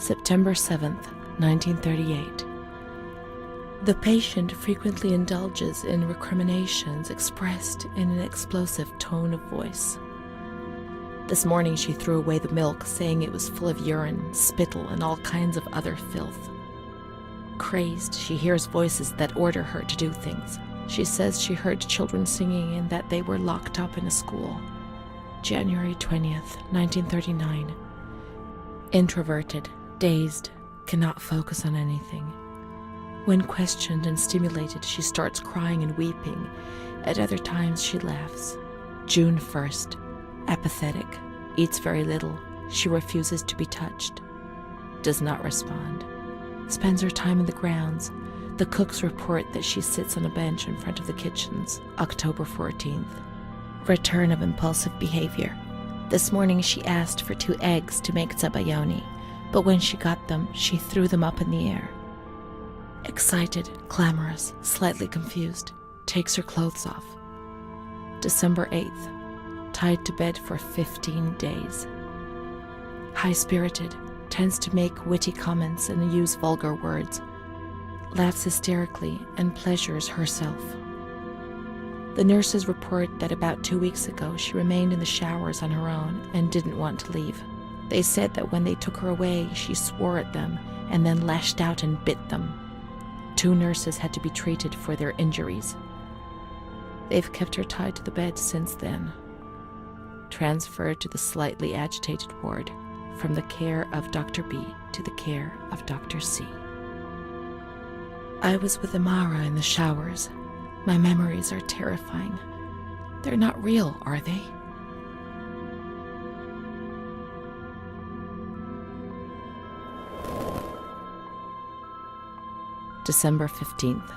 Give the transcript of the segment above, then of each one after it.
September 7th, 1938. The patient frequently indulges in recriminations expressed in an explosive tone of voice. This morning she threw away the milk, saying it was full of urine, spittle, and all kinds of other filth. Crazed, she hears voices that order her to do things. She says she heard children singing and that they were locked up in a school. January 20th, 1939. Introverted, dazed, cannot focus on anything. When questioned and stimulated, she starts crying and weeping. At other times, she laughs. June 1st. Apathetic. Eats very little. She refuses to be touched. Does not respond. Spends her time in the grounds. The cooks report that she sits on a bench in front of the kitchens. October 14th. Return of impulsive behavior. This morning she asked for 2 eggs to make zabayoni, but when she got them, she threw them up in the air. Excited, clamorous, slightly confused, takes her clothes off. December 8th. Tied to bed for 15 days. High-spirited, tends to make witty comments and use vulgar words. Laughs hysterically and pleasures herself. The nurses report that about 2 weeks ago she remained in the showers on her own and didn't want to leave. They said that when they took her away, she swore at them and then lashed out and bit them. 2 nurses had to be treated for their injuries. They've kept her tied to the bed since then. Transferred to the slightly agitated ward, from the care of Dr. B to the care of Dr. C. I was with Amara in the showers. My memories are terrifying. They're not real, are they? December 15th.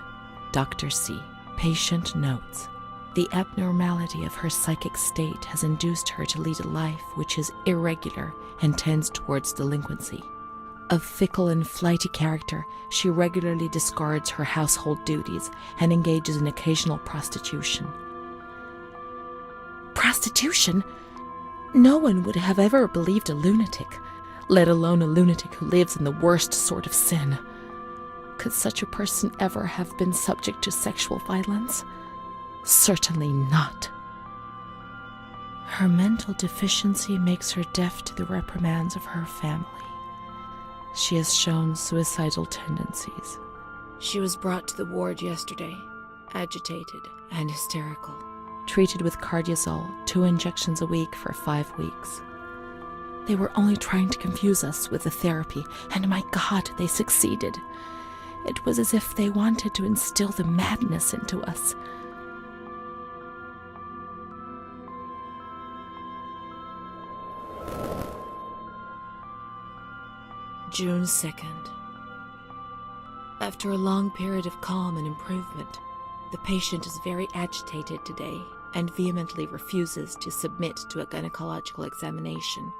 Dr. C. Patient notes. The abnormality of her psychic state has induced her to lead a life which is irregular and tends towards delinquency. Of fickle and flighty character, she regularly discards her household duties and engages in occasional prostitution. Prostitution? No one would have ever believed a lunatic, let alone a lunatic who lives in the worst sort of sin. Could such a person ever have been subject to sexual violence? Certainly not. Her mental deficiency makes her deaf to the reprimands of her family. She has shown suicidal tendencies. She was brought to the ward yesterday, agitated and hysterical. Treated with cardiazol, 2 injections a week for 5 weeks. They were only trying to confuse us with the therapy, and my God, they succeeded. It was as if they wanted to instill the madness into us. June 2nd. After a long period of calm and improvement, the patient is very agitated today and vehemently refuses to submit to a gynecological examination.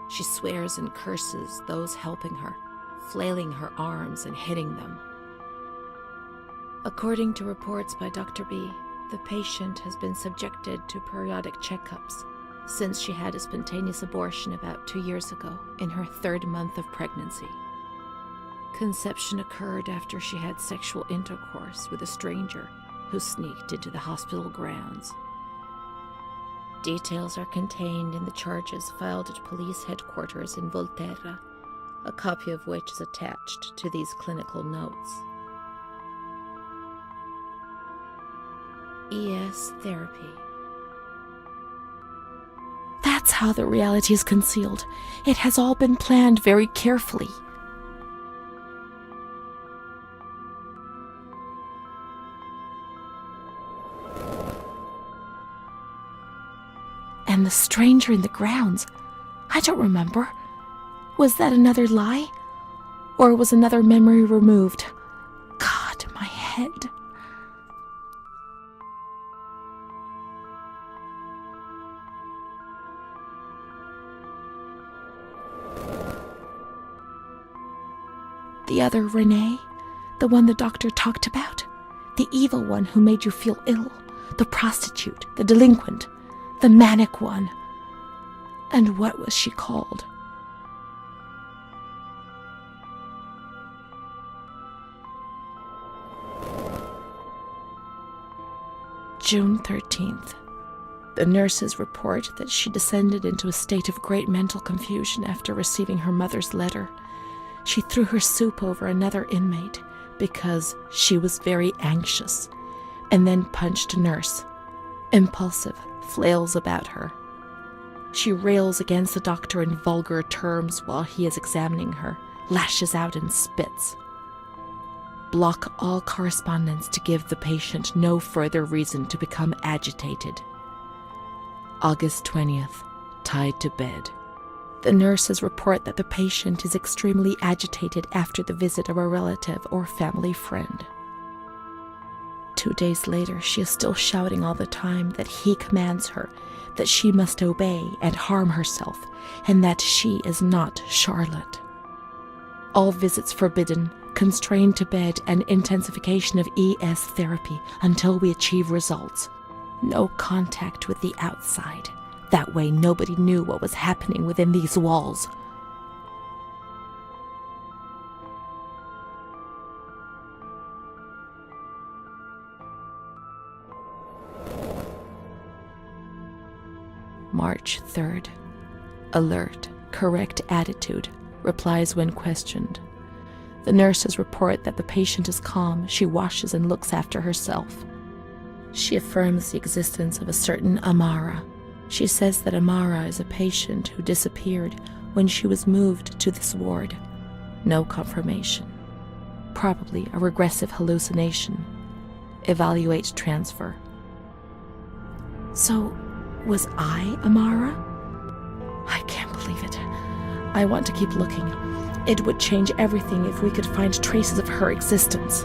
She swears and curses those helping her, flailing her arms and hitting them. According to reports by Dr. B, the patient has been subjected to periodic checkups since she had a spontaneous abortion about 2 years ago in her 3rd month of pregnancy. Conception occurred after she had sexual intercourse with a stranger who sneaked into the hospital grounds. Details are contained in the charges filed at police headquarters in Volterra, a copy of which is attached to these clinical notes. ES therapy. That's how the reality is concealed. It has all been planned very carefully. And the stranger in the grounds, I don't remember. Was that another lie? Or was another memory removed? God, my head. The other Renee, the one the doctor talked about, the evil one who made you feel ill, the prostitute, the delinquent, the manic one. And what was she called? June 13th. The nurses report that she descended into a state of great mental confusion after receiving her mother's letter. She threw her soup over another inmate because she was very anxious, and then punched a nurse. Impulsive, flails about her. She rails against the doctor in vulgar terms while he is examining her, lashes out and spits. Block all correspondence to give the patient no further reason to become agitated. August 20th, tied to bed. The nurses report that the patient is extremely agitated after the visit of a relative or family friend. 2 days later, she is still shouting all the time that he commands her, that she must obey and harm herself, and that she is not Charlotte. All visits forbidden, constrained to bed, and intensification of ES therapy until we achieve results. No contact with the outside. That way nobody knew what was happening within these walls. March 3rd. Alert, correct attitude, replies when questioned. The nurses report that the patient is calm, she washes and looks after herself. She affirms the existence of a certain Amara. She says that Amara is a patient who disappeared when she was moved to this ward. No confirmation. Probably a regressive hallucination. Evaluate transfer. So, was I Amara? I can't believe it. I want to keep looking. It would change everything if we could find traces of her existence.